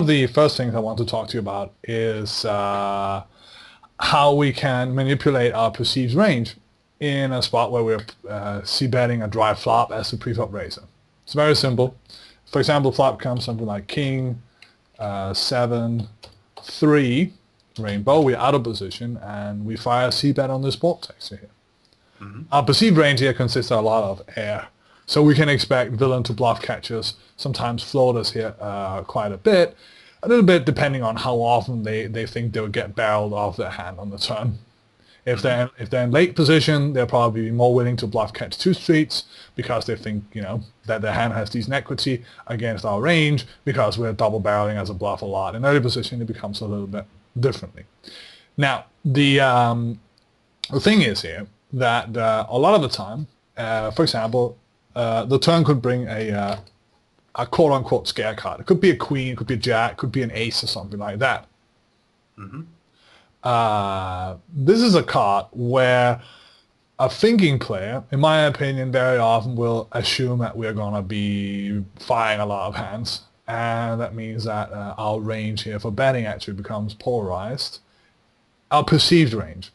of the first things I want to talk to you about is how we can manipulate our perceived range in a spot where we're c-betting a dry flop as the pre-flop raiser. It's very simple. For example, flop comes something like king, 7, 3, rainbow. We're out of position and we fire c-bet on this board texture here. Our perceived range here consists of a lot of air. So we can expect villain to bluff catchers, sometimes floaters here quite a little bit depending on how often they think they'll get barreled off their hand on the turn. If they're in late position, they'll probably be more willing to bluff catch 2 streets because they think, you know, that their hand has decent equity against our range because we're double barreling as a bluff a lot. In early position, it becomes a little bit differently. Now, the thing is here that a lot of the time, for example, the turn could bring a quote-unquote scare card. It could be a queen, it could be a jack, it could be an ace or something like that. This is a card where a thinking player, in my opinion, very often will assume that we're going to be firing a lot of hands. And that means that our range here for betting actually becomes polarized. Our perceived range.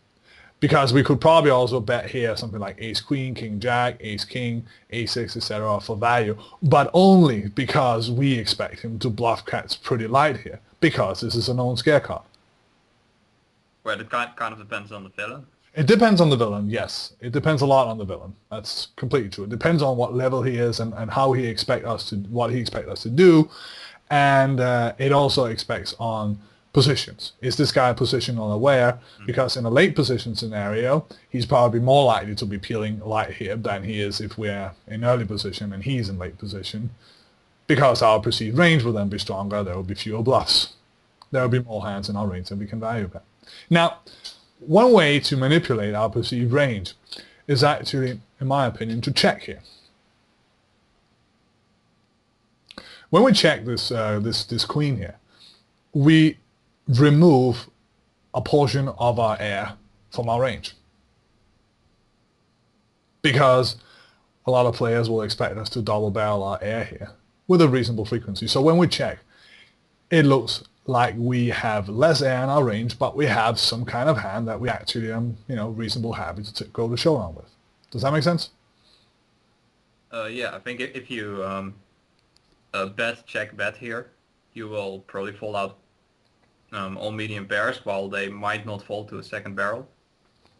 Because we could probably also bet here something like ace-queen, king-jack, ace-king, ace-6, etc. for value, but only because we expect him to bluff catch pretty light here, because this is a known scare card. Well, it kind of depends on the villain. It depends on the villain, yes. It depends a lot on the villain. That's completely true. It depends on what level he is and how he expects us to, what he expects us to do, and it also expects on positions. Is this guy positional aware? Because in a late position scenario, he's probably more likely to be peeling light here than he is if we're in early position and he's in late position. Because our perceived range will then be stronger, there will be fewer bluffs. There will be more hands in our range than we can value bet. Now, one way to manipulate our perceived range is actually, in my opinion, to check here. When we check this this queen here, we remove a portion of our air from our range. Because a lot of players will expect us to double barrel our air here with a reasonable frequency. So when we check, it looks like we have less air in our range, but we have some kind of hand that we actually reasonable happy to go to showdown with. Does that make sense? Yeah, I think if you check bet here, you will probably fold out all medium pairs, while they might not fold to a second barrel.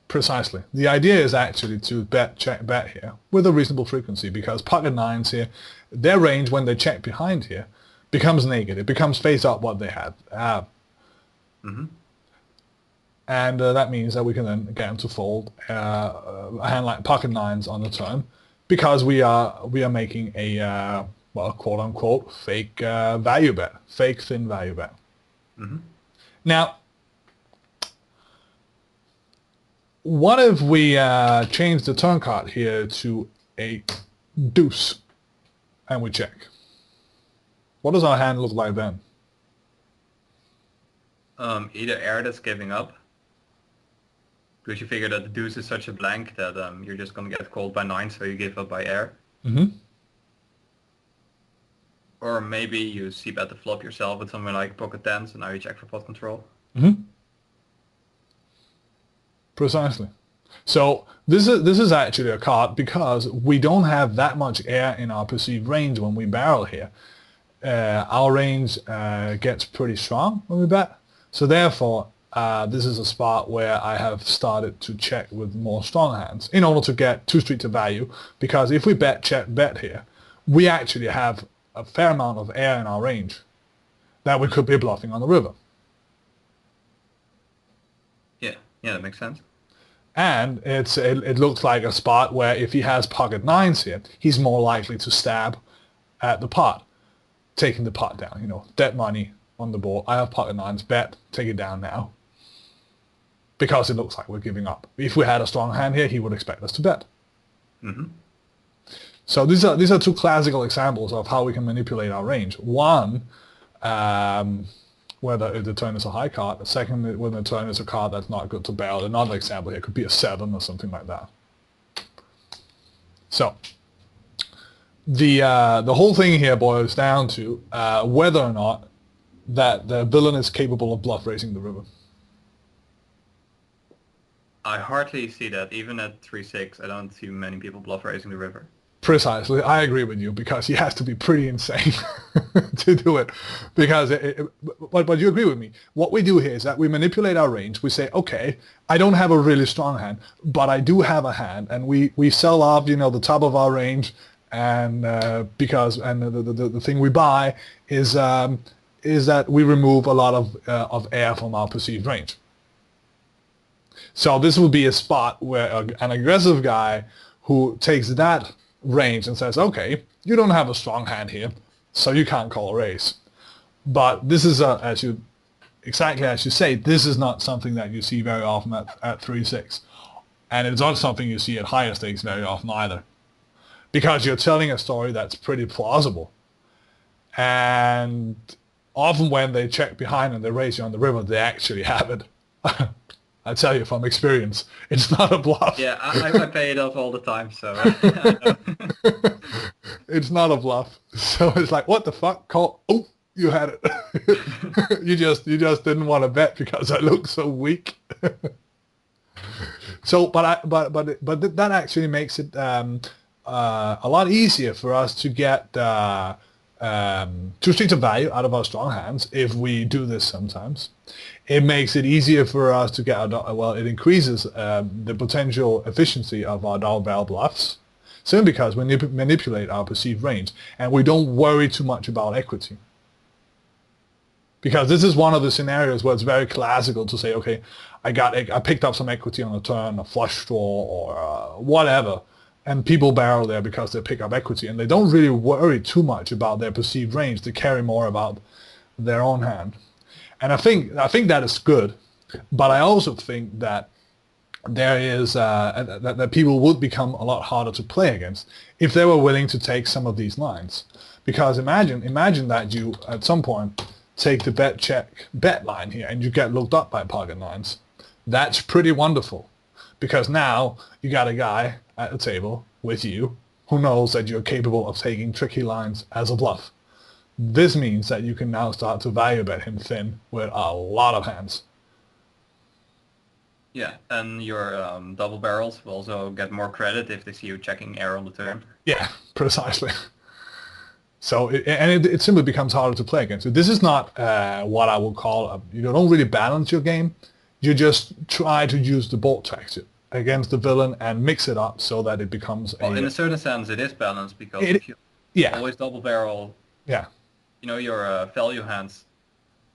Precisely. The idea is actually to check bet here with a reasonable frequency, because pocket nines here, their range when they check behind here becomes naked. It becomes face up what they had. And that means that we can then get them to fold a hand like pocket nines on the turn, because we are making a well, quote unquote fake value bet, fake thin value bet. Now, what if we change the turn card here to a deuce and we check? What does our hand look like then? Either air that's giving up, because you figure that the deuce is such a blank that you're just going to get called by 9, so you give up by air. Or maybe you c-bet the flop yourself with something like pocket 10s, and now you check for pot control. Precisely. So this is actually a card, because we don't have that much air in our perceived range when we barrel here. Our range gets pretty strong when we bet. So therefore, this is a spot where I have started to check with more strong hands in order to get 2 streets of value, because if we check bet here, we actually have a fair amount of air in our range that we could be bluffing on the river. Yeah, that makes sense. And it looks like a spot where if he has pocket nines here, he's more likely to stab at the pot, taking the pot down. You know, dead money on the board. I have pocket nines, bet, take it down now. Because it looks like we're giving up. If we had a strong hand here, he would expect us to bet. So these are 2 classical examples of how we can manipulate our range. One, whether the turn is a high card. The second, when the turn is a card that's not good to barrel. Another example here could be a 7 or something like that. So the whole thing here boils down to whether or not that the villain is capable of bluff raising the river. I hardly see that. Even at 3-6, I don't see many people bluff raising the river. Precisely, I agree with you because he has to be pretty insane to do it. Because, but you agree with me. What we do here is that we manipulate our range. We say, okay, I don't have a really strong hand, but I do have a hand, and we sell off, the top of our range, and the thing we buy is that we remove a lot of air from our perceived range. So this would be a spot where an aggressive guy who takes that range and says, okay, you don't have a strong hand here, so you can't call a raise. But this is, exactly as you say, this is not something that you see very often at 3-6. And it's not something you see at higher stakes very often either. Because you're telling a story that's pretty plausible. And often when they check behind and they raise you on the river, they actually have it. I tell you from experience, it's not a bluff. Yeah, I pay it off all the time, so I know. It's not a bluff. So it's like, what the fuck? Call. Oh, you had it. you just didn't want to bet because I look so weak. So, but that actually makes it a lot easier for us to get two streets of value out of our strong hands if we do this sometimes. It makes it easier for us to get it increases the potential efficiency of our double barrel bluffs, simply because we manipulate our perceived range and we don't worry too much about equity. Because this is one of the scenarios where it's very classical to say, okay, I picked up some equity on a turn, a flush draw, or whatever, and people barrel there because they pick up equity, and they don't really worry too much about their perceived range. They care more about their own hand. And I think that is good, but I also think that there is that people would become a lot harder to play against if they were willing to take some of these lines. Because imagine that you at some point take the bet check bet line here and you get looked up by pocket nines. That's pretty wonderful, because now you got a guy at the table with you who knows that you're capable of taking tricky lines as a bluff. This means that you can now start to value bet him thin with a lot of hands. Yeah, and your double barrels will also get more credit if they see you checking air on the turn. Yeah, precisely. So it simply becomes harder to play against. So this is not what I would call you don't really balance your game. You just try to use the bolt texture against the villain and mix it up so that it becomes in a certain sense it is balanced, because if you always double barrel your value hands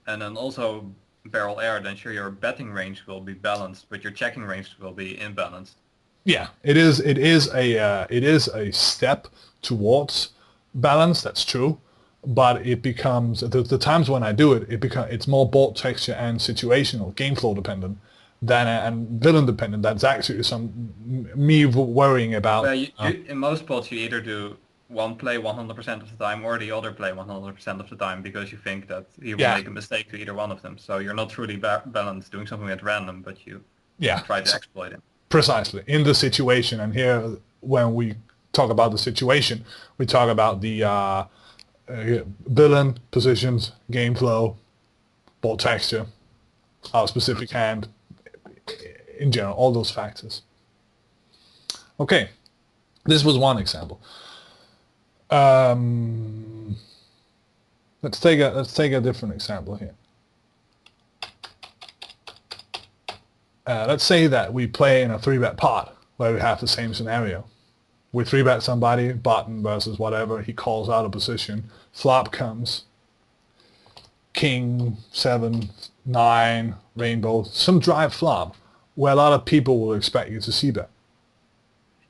and then also barrel air, then sure your betting range will be balanced, but your checking range will be imbalanced. Yeah, it is a step towards balance, that's true, but it becomes the times when I do it, it's more board texture and situational, game flow dependent than and villain dependent. That's actually me worrying about. Well, in most spots you either do one play 100% of the time or the other play 100% of the time, because you think that he will make a mistake to either one of them. So you're not truly balanced doing something at random, but you try to exploit it. Precisely, in the situation. And here, when we talk about the situation, we talk about the villain, positions, game flow, ball texture, our specific hand, in general, all those factors. Okay, this was one example. Let's take a different example here. Let's say that we play in a 3-bet pot where we have the same scenario. We 3-bet somebody, button versus whatever, he calls out a position, flop comes, king, 7, 9, rainbow, some drive flop where a lot of people will expect you to see bet.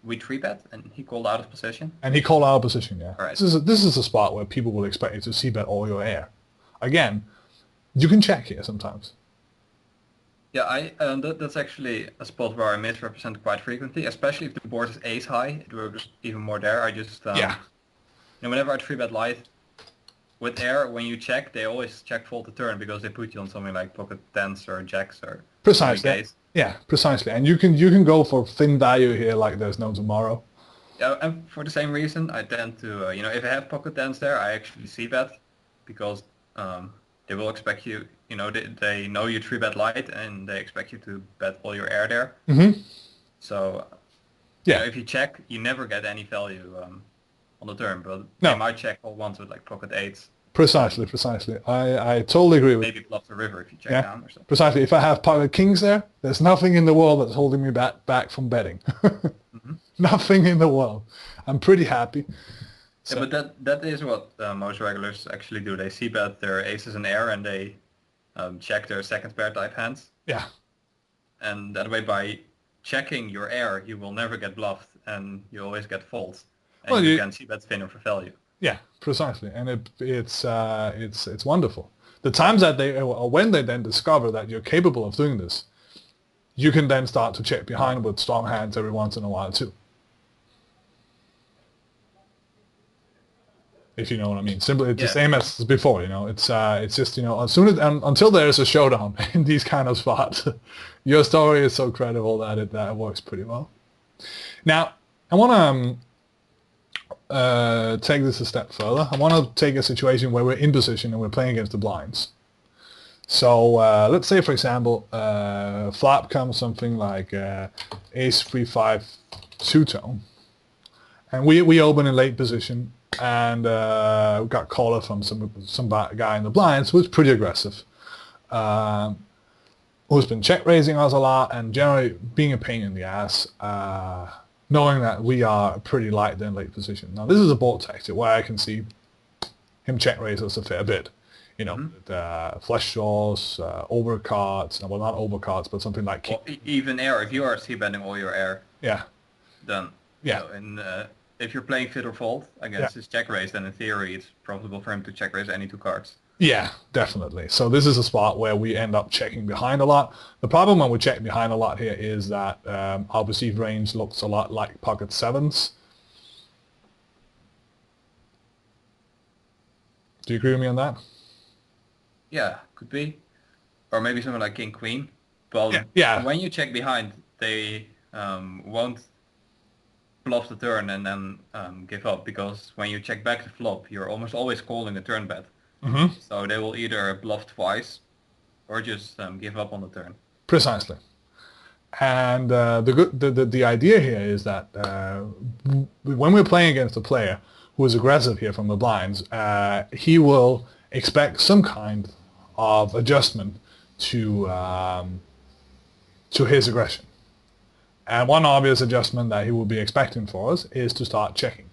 We 3-bet and he called out of position? And he called out of position, yeah. All right. This is a spot where people will expect you to see bet all your air. Again, you can check here sometimes. Yeah, that's actually a spot where I misrepresent quite frequently, especially if the board is ace high. It works even more there. I just whenever I 3-bet light with air, when you check, they always check fold the turn because they put you on something like pocket tens or jacks or precisely. Yeah, precisely. And you can go for thin value here like there's no tomorrow. Yeah, and for the same reason, I tend to if I have pocket tens there, I actually see bet because they will expect you. They know you 3-bet light, and they expect you to bet all your air there. Mm-hmm. So Yeah. if you check, you never get any value on the turn, but No. they might check all once with like pocket eights. Precisely. I totally agree with you. Maybe bluff the river if you check down or something. Precisely. If I have pocket kings there, there's nothing in the world that's holding me back from betting. Mm-hmm. Nothing in the world. I'm pretty happy. So. Yeah, but that is what most regulars actually do. They c-bet their aces and air, and they check their second pair type hands. Yeah. And that way, by checking your air, you will never get bluffed, and you always get folds. And you can c-bet thinner for value. Yeah, precisely, and it's wonderful. The times that when they then discover that you're capable of doing this, you can then start to check behind with strong hands every once in a while too. If you know what I mean. Simply, it's the same as before. It's just as soon as until there is a showdown in these kind of spots, your story is so credible that it works pretty well. Now, I want to. Take this a step further. I want to take a situation where we're in position and we're playing against the blinds. So let's say, for example, flop comes something like ace 3-5 two-tone, and we open in late position, and we got caller from some guy in the blinds who's pretty aggressive, who's been check raising us a lot and generally being a pain in the ass. Knowing that we are pretty light in late position. Now this is a board tactic where I can see him check raise us a fair bit. The flush draws, overcards, well not overcards, but something like... Well, even air, if you are c-betting all your air, then if you're playing fit or fold against his check raise, then in theory it's profitable for him to check raise any two cards. Yeah, definitely. So this is a spot where we end up checking behind a lot. The problem when we check behind a lot here is that our perceived range looks a lot like pocket sevens. Do you agree with me on that? Yeah, could be. Or maybe something like king queen. But when you check behind, they won't bluff the turn and then give up, because when you check back the flop, you're almost always calling the turn bet. Mm-hmm. So they will either bluff twice or just give up on the turn. Precisely. And the idea here is that when we're playing against a player who is aggressive here from the blinds, he will expect some kind of adjustment to his aggression. And one obvious adjustment that he will be expecting for us is to start checking.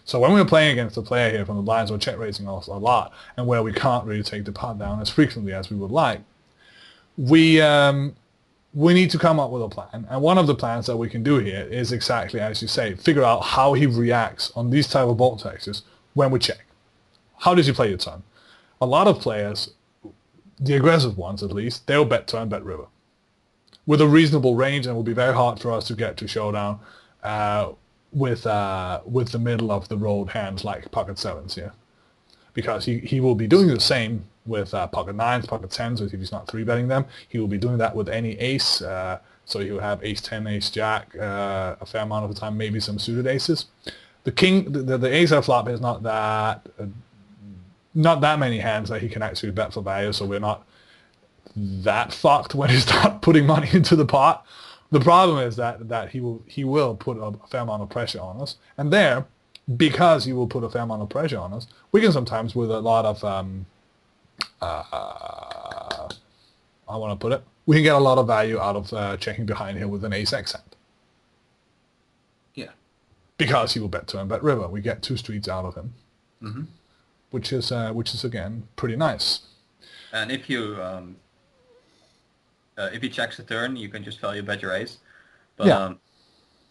So when we're playing against a player here from the blinds or check raising us a lot, and where we can't really take the pot down as frequently as we would like, we need to come up with a plan. And one of the plans that we can do here is exactly as you say, figure out how he reacts on these type of bolt textures when we check. How does he play your turn? A lot of players, the aggressive ones at least, they'll bet turn, bet river with a reasonable range, and it will be very hard for us to get to showdown with the middle of the road hands like pocket sevens here, because he will be doing the same with pocket nines, pocket tens. If he's not 3-betting them, he will be doing that with any ace. So he will have ace 10, ace jack a fair amount of the time, maybe some suited aces. The king, the ace out flop is not that many hands that he can actually bet for value. So we're not that fucked when he starts putting money into the pot. The problem is that he will put a fair amount of pressure on us, and there, because he will put a fair amount of pressure on us, we can sometimes, with a lot of we can get a lot of value out of checking behind here with an ace X hand. Yeah. Because he will bet turn, bet river, we get two streets out of him, which is again pretty nice. And if he checks the turn, you can just value bet your ace. But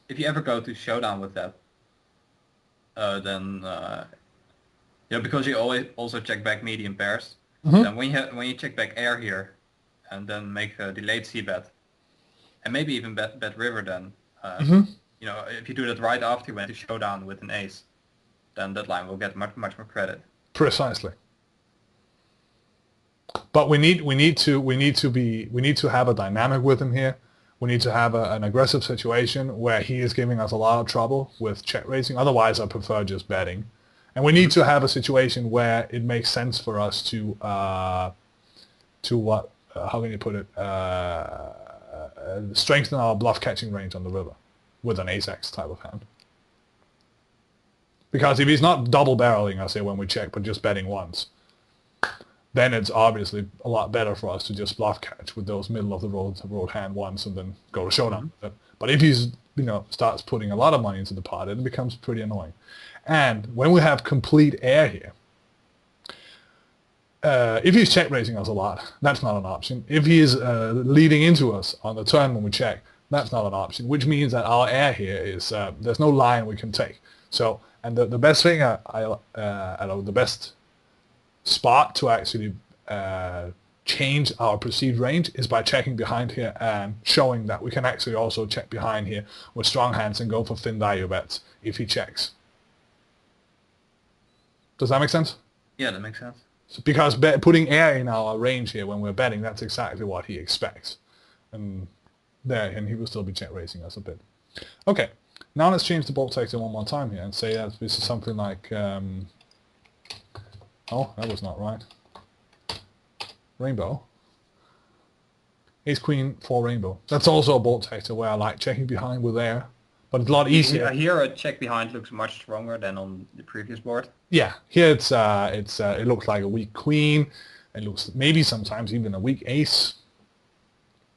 if you ever go to showdown with that, then because you always also check back medium pairs. And when you check back air here, and then make a delayed c-bet, and maybe even bet river, then if you do that right after you went to showdown with an ace, then that line will get much more credit. Precisely. But we need to have a dynamic with him here. We need to have an aggressive situation where he is giving us a lot of trouble with check raising. Otherwise, I prefer just betting And we need to have a situation where it makes sense for us to what, how can you put it, strengthen our bluff catching range on the river with an ace-x type of hand. Because if he's not double barreling us here when we check, but just betting once, then it's obviously a lot better for us to just bluff catch with those middle of the road hand once and then go to showdown with it. But if he's, starts putting a lot of money into the pot, it becomes pretty annoying. And when we have complete air here, if he's check raising us a lot, that's not an option. If he is leading into us on the turn when we check, that's not an option, which means that our air here is, there's no line we can take. So, and the best thing, the best spot to actually change our perceived range is by checking behind here and showing that we can actually also check behind here with strong hands and go for thin value bets if he checks. Does that make sense? Yeah, that makes sense. So because putting air in our range here when we're betting, that's exactly what he expects. And he will still be check raising us a bit. Okay, now let's change the bolt texture one more time here and say that this is something like... oh, that was not right. Rainbow. Ace Queen 4 rainbow. That's also a bolt texture where I like checking behind with air, but it's a lot easier. Here a check behind looks much stronger than on the previous board. Yeah, here it looks like a weak queen. It looks maybe sometimes even a weak ace.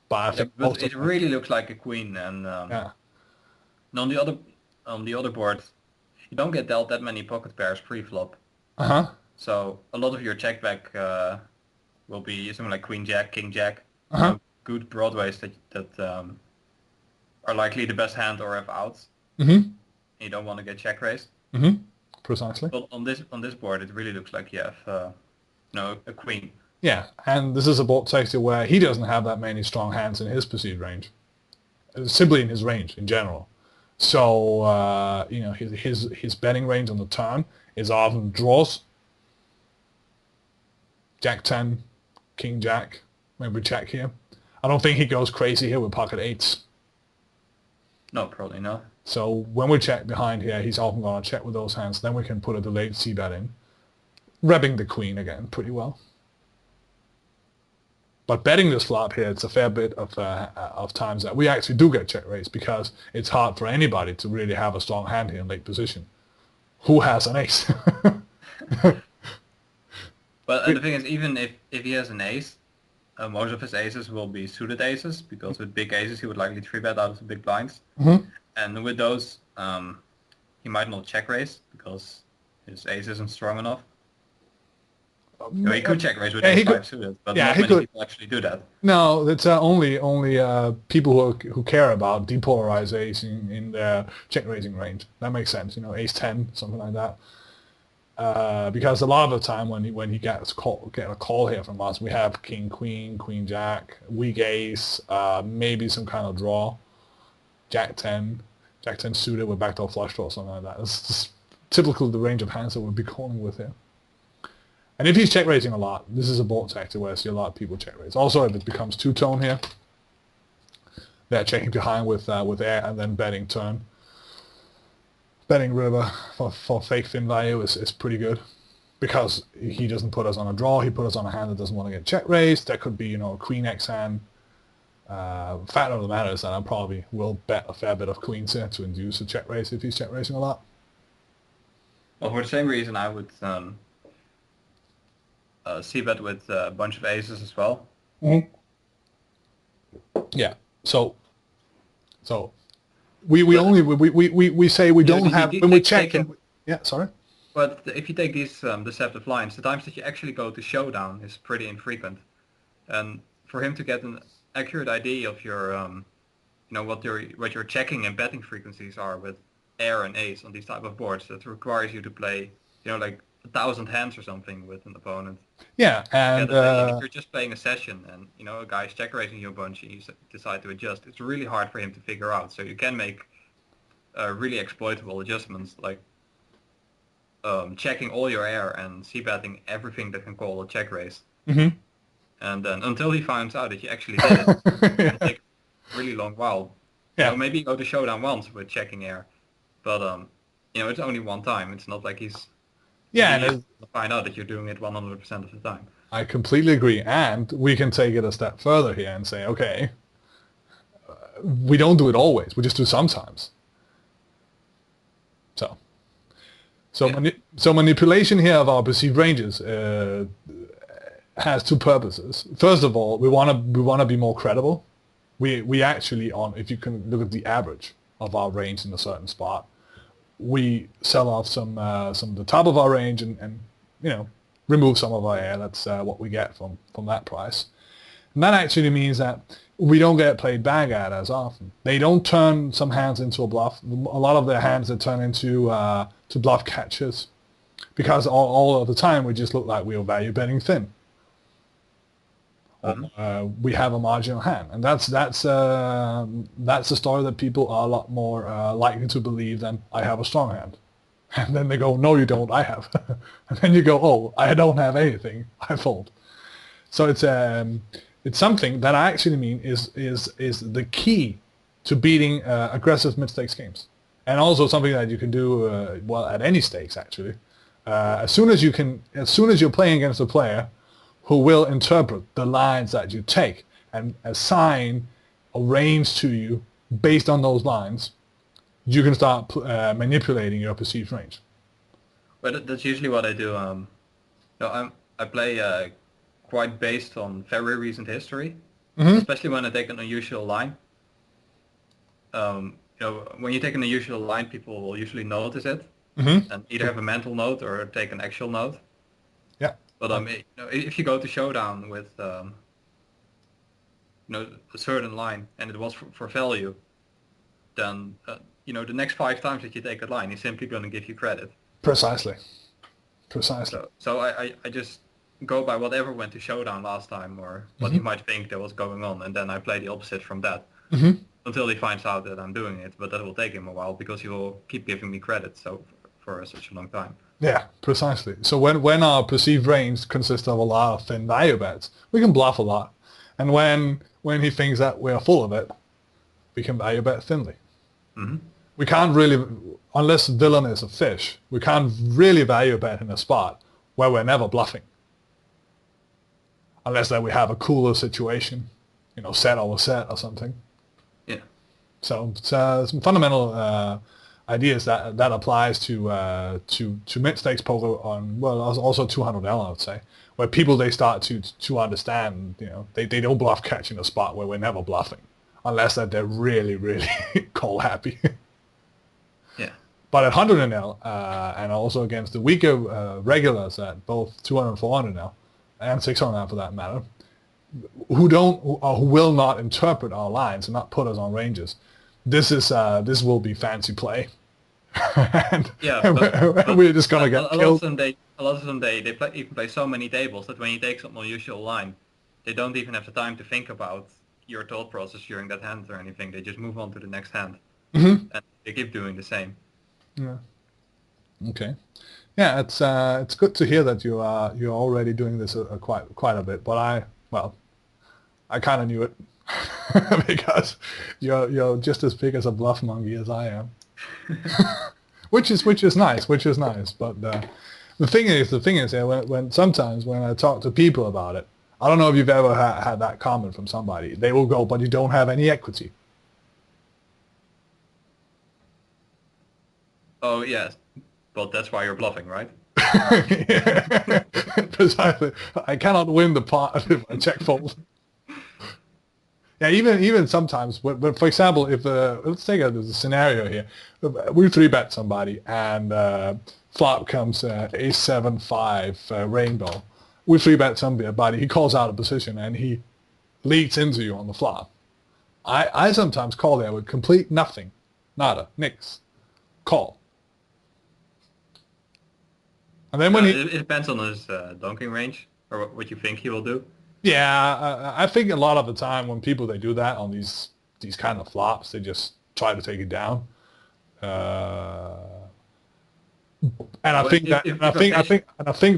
But I think but it really looks like a queen, and yeah. And on the other board, you don't get dealt that many pocket pairs pre-flop. So a lot of your check back will be something like Queen Jack, King Jack, good broadways that are likely the best hand or have outs. You don't want to get check raised. Precisely. But on this board, it really looks like you have a queen. Yeah, and this is a board texture where he doesn't have that many strong hands in his perceived range, simply in his range in general. So his betting range on the turn is often draws. Jack 10, King Jack, maybe check here. I don't think he goes crazy here with pocket eights. No, probably not. So when we check behind here, he's often going to check with those hands. Then we can put a delayed c-bet in, rebbing the queen again pretty well. But betting this flop here, it's a fair bit of times that we actually do get check raised because it's hard for anybody to really have a strong hand here in late position. Who has an ace? But the thing is, even if he has an ace, most of his aces will be suited aces, because with big aces he would likely 3-bet out of the big blinds. And with those, he might not check raise, because his ace isn't strong enough. He could check raise with ace-5 suited, but not many people actually do that. No, it's only people who care about depolarization in their check raising range. That makes sense, ace 10, something like that. Because a lot of the time when he gets a call here from us, we have King Queen, Queen Jack, weak ace, maybe some kind of draw, Jack 10 suited with backdoor flush draw, something like that. It's just typically the range of hands that we'll be calling with here. And if he's check raising a lot, this is a bolt sector where I see a lot of people check raise. Also, if it becomes two-tone here, they're checking behind with air and then betting turn. Betting river for fake thin value is pretty good because he doesn't put us on a draw. He put us on a hand that doesn't want to get check raised. That could be a Queen X hand. Fact of the matter is that I probably will bet a fair bit of queens here to induce a check raise if he's check raising a lot. Well, for the same reason, I would c-bet with a bunch of aces as well. Yeah. So we say we don't have when we check. Yeah, sorry. But if you take these deceptive lines, the times that you actually go to showdown is pretty infrequent, and for him to get an accurate idea of your what your checking and betting frequencies are with air and ace on these type of boards, that requires you to play like 1,000 hands or something with an opponent. Yeah, and if you're just playing a session and a guy's check raising you a bunch and you decide to adjust, it's really hard for him to figure out. So you can make really exploitable adjustments, like checking all your air and c-betting everything that can call a check raise. And then until he finds out that you actually did it, it takes a really long while. Yeah. Maybe go to showdown once with checking air, but it's only one time. It's not like he's Yeah, and find out that you're doing it 100% of the time. I completely agree, and we can take it a step further here and say, okay, we don't do it always. We just do sometimes. So, so manipulation here of our perceived ranges has two purposes. First of all, we want to be more credible. We actually, if you can look at the average of our range in a certain spot, we sell off some of the top of our range and remove some of our air. That's what we get from that price. And that actually means that we don't get played back at as often. They don't turn some hands into a bluff. A lot of their hands that turn into to bluff catches, because all of the time we just look like we were value betting thin. We have a marginal hand, and that's a story that people are a lot more likely to believe than I have a strong hand. And then they go, no, you don't, I have. And then you go, oh, I don't have anything, I fold. So it's something that I actually mean is the key to beating aggressive mid-stakes games, and also something that you can do well at any stakes actually. As soon as you're playing against a player who will interpret the lines that you take and assign a range to you based on those lines, you can start manipulating your perceived range. But that's usually what I do. I play quite based on very recent history, especially when I take an unusual line. When you take an unusual line, people will usually notice it and either have a mental note or take an actual note. Yeah. But if you go to showdown with a certain line and it was for value, then the next 5 times that you take a line, he's simply going to give you credit. Precisely. So I just go by whatever went to showdown last time or what he might think that was going on, and then I play the opposite from that until he finds out that I'm doing it. But that will take him a while because he will keep giving me credit for such a long time. Yeah, precisely. So when our perceived range consists of a lot of thin value bets, we can bluff a lot. And when he thinks that we're full of it, we can value bet thinly. We can't really, unless villain is a fish, we can't really value bet in a spot where we're never bluffing. Unless that we have a cooler situation, set over set or something. Yeah. So some fundamental ideas that applies to mid-stakes poker on, well, also 200L, I would say, where people, they start to understand, they don't bluff catch in a spot where we're never bluffing, unless that they're really, really call happy. Yeah. But at 100L, and also against the weaker regulars at both 200 and 400L, and 600L for that matter, who will not interpret our lines and not put us on ranges, this will be fancy play. And we're just gonna get killed. A lot of them they even play so many tables that when you take some unusual line, they don't even have the time to think about your thought process during that hand or anything. They just move on to the next hand, and they keep doing the same. Yeah. Okay. Yeah, it's good to hear that you're already doing this quite a bit. But I kind of knew it because you're just as big as a bluff monkey as I am, which is nice. But the thing is, when sometimes when I talk to people about it, I don't know if you've ever had that comment from somebody. They will go, "But you don't have any equity." Oh yes, but that's why you're bluffing, right? Precisely. I cannot win the pot if I check fold. Yeah, even sometimes, but for example, if let's take a scenario here, we 3-bet somebody and flop comes ace-7-5 rainbow. We 3-bet somebody, he calls out a position and he leads into you on the flop. I sometimes call there with complete nothing, nada, nix, call. And then when it depends on his donking range or what you think he will do. Yeah, I think a lot of the time when people they do that on these kind of flops, they just try to take it down. And I think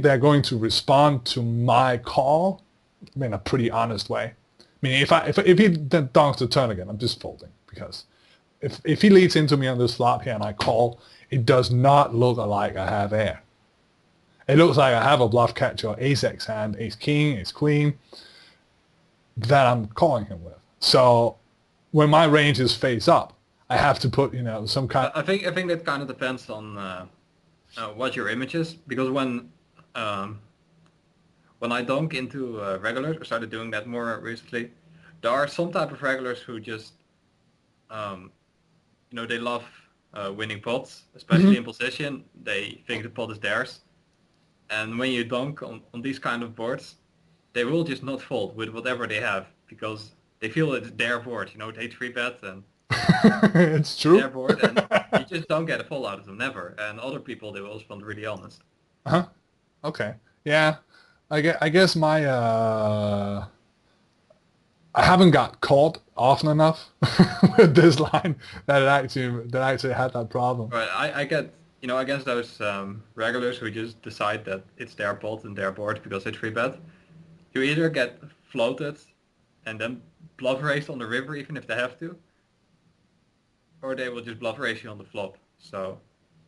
they're going to respond to my call in a pretty honest way. I mean, if he donks the turn again, I'm just folding, because if he leads into me on this flop here and I call, it does not look like I have air. it looks like I have a bluff catcher, ace X hand, ace king, ace queen, that I'm calling him with. So when my range is face up, I have to put, some kind. I think that kind of depends on what your image is, because when I dunk into regulars, I started doing that more recently. There are some type of regulars who just, they love winning pots, especially in position. They think the pot is theirs. And when you dunk on these kind of boards, they will just not fold with whatever they have because they feel it's their board. They 3-bet and it's true. Their board, and you just don't get a fold out of them, never. And other people, they will respond really honest. Uh-huh. Okay. Yeah. I guess my I haven't got caught often enough with this line that actually had that problem. Right. I get against those regulars who just decide that it's their pot and their board because they 3-bet. You either get floated and then bluff raised on the river even if they have to, or they will just bluff raise you on the flop. So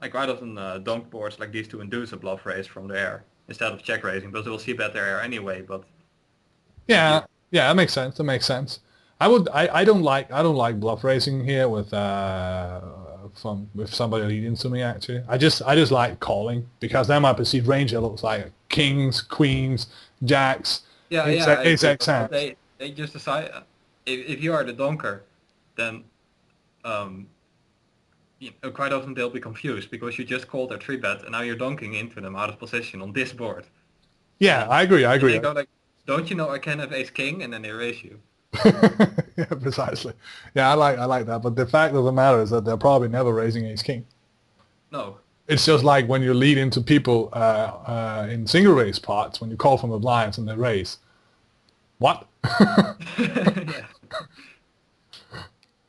I quite often dunk boards like these to induce a bluff raise from the air instead of check raising, because they will see bet their air anyway. But yeah, that makes sense. That makes sense. I don't like bluff raising here with somebody leading to me. Actually, I just like calling, because then my perceived range looks like kings, queens, jacks, ace X hands. They just decide if you are the donker, then quite often they'll be confused because you just called their 3-bet and now you're donking into them out of position on this board. Yeah, I agree. And they go like, don't you know I can have ace king, and then they raise you. Yeah, precisely. Yeah, I like that. But the fact of the matter is that they're probably never raising ace king. No. It's just like when you lead into people in single raise pots, when you call from the blinds and they raise. What? Yeah.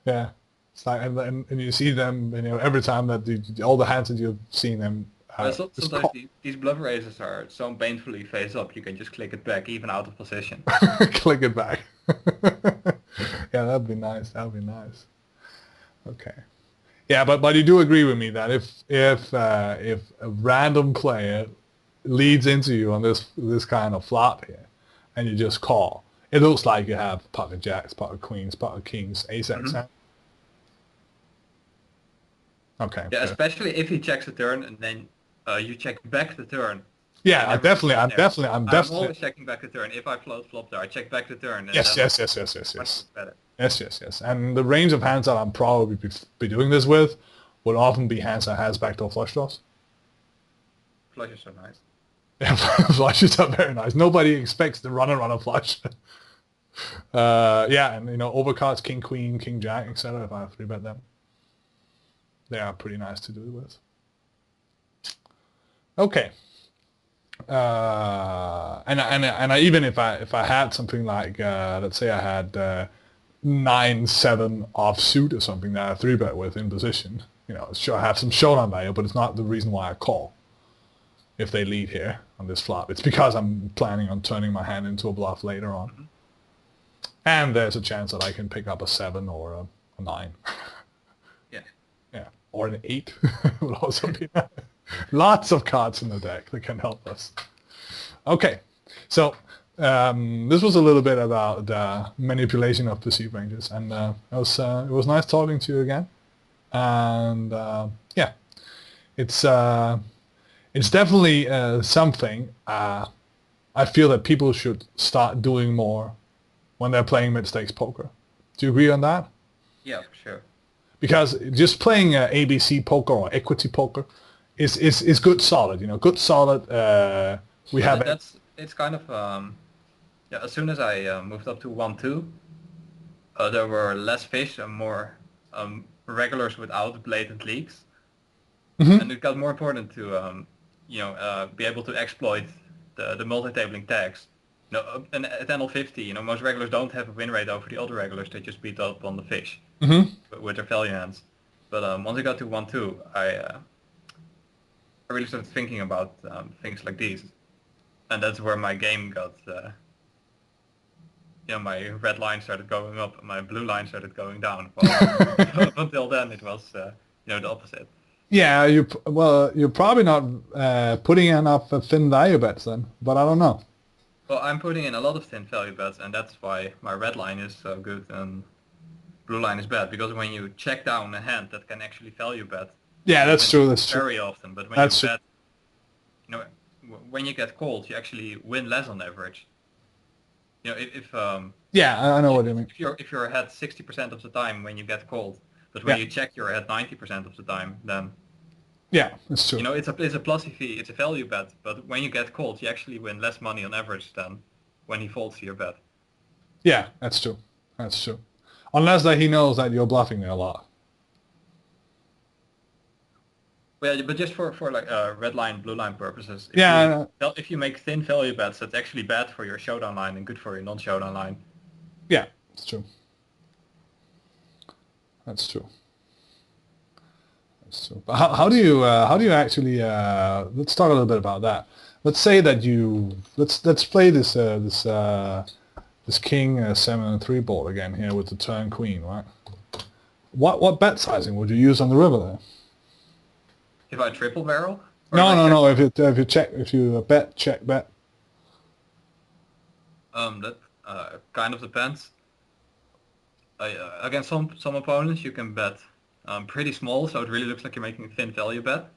Yeah. It's like, and you see them, every time that all the hands that you've seen them. Sometimes these bluff raises are so painfully face up, you can just click it back even out of position. Click it back. Yeah, that'd be nice. That'd be nice. Okay. Yeah, but you do agree with me that if a random player leads into you on this kind of flop here, and you just call, it looks like you have pocket jacks, pocket queens, pocket kings, ace X. Okay. Yeah, especially if he checks the turn and then you check back the turn. Yeah, I'm definitely. I'm always checking back the turn. If I float flop there, I check back the turn. And yes. Yes. And the range of hands that I'm probably be doing this with would often be hands that has backdoor flush draws. Flushes are nice. Yeah, flushes are very nice. Nobody expects the runner flush. Yeah, and overcards, king, queen, king, jack, etc. If I have 3-bet them, they are pretty nice to do with. Okay. And I, even if I had something like let's say I had 9-7 offsuit or something that I 3-bet with in position, sure I have some showdown value, but it's not the reason why I call. If they lead here on this flop, it's because I'm planning on turning my hand into a bluff later on. Mm-hmm. And there's a chance that I can pick up a 7 or a 9. Yeah, or an 8 would also be nice. Lots of cards in the deck that can help us. Okay, so this was a little bit about the manipulation of perceived ranges, and it was nice talking to you again. And yeah, it's definitely something I feel that people should start doing more when they're playing mid-stakes poker. Do you agree on that? Yeah, for sure. Because just playing ABC poker or equity poker is good solid. Good solid. It's kind of as soon as I moved up to 1-2, there were less fish and more regulars without blatant leaks, and it got more important to be able to exploit the multi-tabling tags. And at NL50, most regulars don't have a win rate over the other regulars. They just beat up on the fish with their value hands. But once I got to 1-2, I really started thinking about things like these, and that's where my game got. My red line started going up, and my blue line started going down. Well, up until then, it was the opposite. Yeah, you're probably not putting enough thin value bets then, but I don't know. Well, I'm putting in a lot of thin value bets, and that's why my red line is so good and blue line is bad. Because when you check down a hand that can actually value bet, Yeah, you that's win true. That's true. very often. But when you That's true. bet, you know, when you get called, you actually win less on average. You know, if Yeah, I know what you mean. if you're ahead 60% of the time when you get called, but when Yeah, you check you're ahead 90% of the time, then yeah, that's true. it's a plus fee, it's a value bet. But when you get called, you actually win less money on average than when he folds to your bet. Yeah, that's true. That's true. Unless that he knows that you're bluffing a lot. Well, yeah, but just for like red line, blue line purposes, Yeah, if you make thin value bets, that's actually bad for your showdown line and good for your non-showdown line. yeah, it's true. That's true. That's true. But how do you actually let's talk a little bit about that. Let's say that let's play this king 7 and 3 board again here with the turn queen, right? What bet sizing would you use on the river there? If I triple barrel or if No, I no, check, no. If you bet check bet. that kind of depends. Against some opponents, you can bet pretty small, so it really looks like you're making a thin value bet.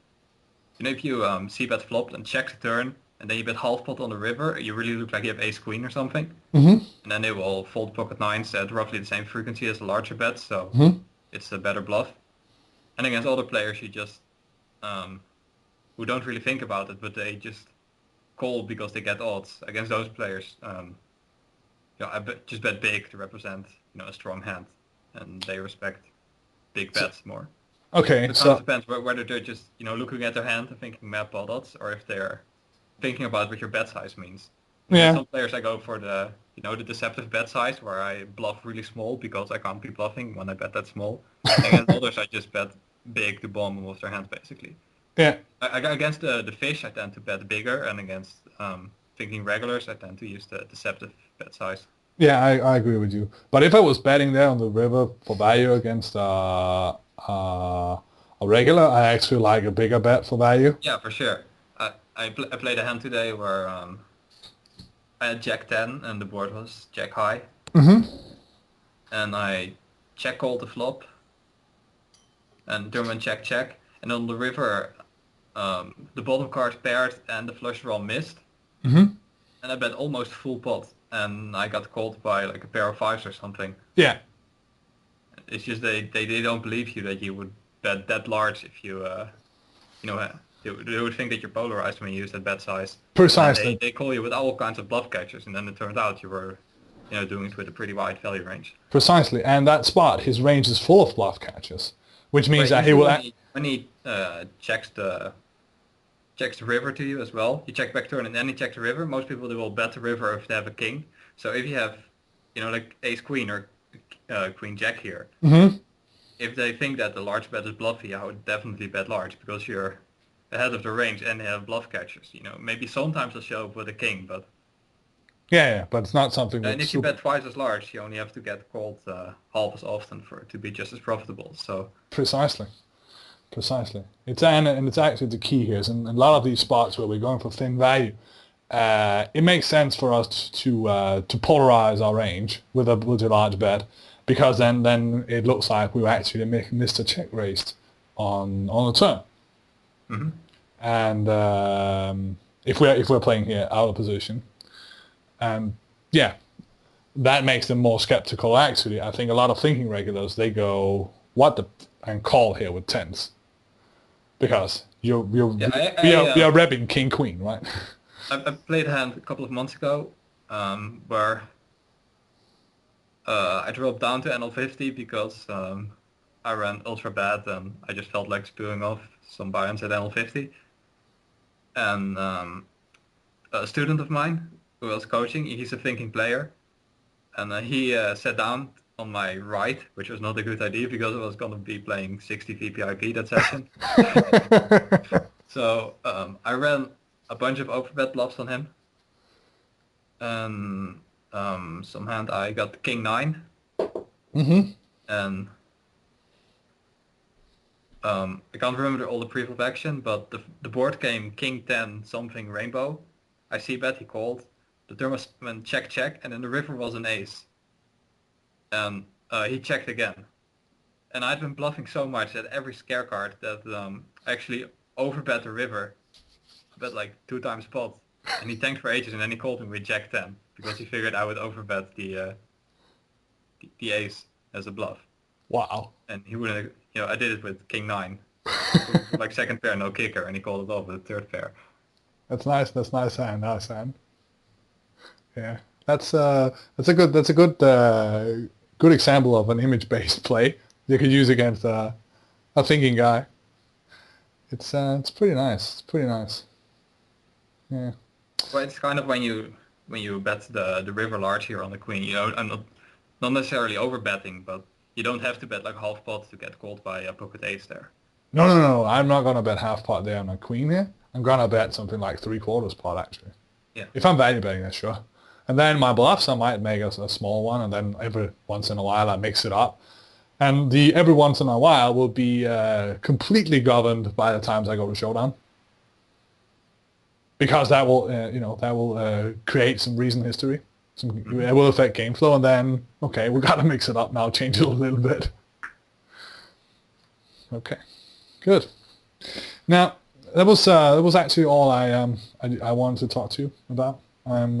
You know, if you see bet flop and check the turn, and then you bet half pot on the river, you really look like you have ace queen or something. Mm-hmm. And then they will fold pocket nines at roughly the same frequency as the larger bets, so Mm-hmm. it's a better bluff. And against other players, you just um, who don't really think about it, but they just call because they get odds. Against those players, just bet big to represent a strong hand, and they respect big So, bets more. okay, So it kind of so depends whether they're just looking at their hand and thinking map pot odds, or if they're thinking about what your bet size means. Against yeah, some players, I go for the deceptive bet size, where I bluff really small because I can't be bluffing when I bet that small. And against others, I just bet big to bomb them with their hand, basically. yeah, Against the fish, I tend to bet bigger, and against thinking regulars, I tend to use the deceptive bet size. yeah. I agree with you. But if I was betting there on the river for value against a regular, I actually like a bigger bet for value. Yeah, for sure. I played a hand today where I had Jack 10 and the board was Jack high, Mm-hmm. and I check called the flop and turn went check check, and on the river the bottom cards paired and the flush draw missed, Mm-hmm. and I bet almost full pot, and I got called by like a pair of fives or something. Yeah, It's just they don't believe you that you would bet that large if you know they would think that you're polarized when you use that bet size. And then they, precisely. they call you with all kinds of bluff catchers, and then it turned out you were doing it with a pretty wide value range. Precisely. And that spot, his range is full of bluff catches, which means But that he usually will... when he checks the river to you as well, you check back turn and then he checks the river. Most people they will bet the river if they have a king. So if you have like ace queen or queen jack here, Mhm. if they think that the large bet is bluffy, I would definitely bet large because you're ahead of the range and they have bluff catchers. Maybe sometimes they'll show up with a king, but Yeah, yeah, but it's not something and that's if you super... bet twice as large, you only have to get called half as often for it to be just as profitable. So Precisely. Precisely. And it's actually the key here is in a lot of these spots where we're going for thin value, it makes sense for us to polarize our range with a large bet, because then it looks like we actually missed a check raised on the turn. mhm. And if we're playing here out of position, and yeah, that makes them more skeptical. Actually, I think a lot of thinking regulars, they go what the and call here with tens, because Yeah, we are repping king queen, right? I played a hand a couple of months ago where I dropped down to NL50 because I ran ultra bad and I just felt like spewing off some buy-ins at NL50. And a student of mine who was coaching, he's a thinking player, and he sat down on my right, which was not a good idea because I was going to be playing 60 VPIP that session. So I ran a bunch of overbet bluffs on him, and some hand I got king 9, Mm-hmm. and I can't remember all the pre-flop action, but the board came King 10 something rainbow. I see bet he called. The turn went check check, and then the river was an ace. And he checked again. And I'd been bluffing so much that every scare card that I actually overbet the river. I bet like 2 times pot. And he tanked for ages, and then he called me with Jack 10 because he figured I would overbet the ace as a bluff. Wow. And he wouldn't, I did it with King 9. Like second pair, no kicker, and he called it off with the third pair. That's nice. That's nice hand. Nice hand. Yeah, that's a good example of an image-based play you could use against a thinking guy. It's pretty nice. It's pretty nice. Yeah. Well, it's kind of when you bet the river large here on the queen. I'm not necessarily over betting, but you don't have to bet like half pot to get called by a pocket ace there. No. I'm not gonna bet half pot there on a queen here. I'm gonna bet something like 3/4 pot actually. Yeah. If I'm value betting, that's sure. And then my bluffs, I might make a small one, and then every once in a while I mix it up. And the every once in a while will be completely governed by the times I go to showdown. Because that will create some recent history. It will affect game flow, and then okay, we got to mix it up now, change it a little bit. Okay, good. Now that was actually all I wanted to talk to you about. I'm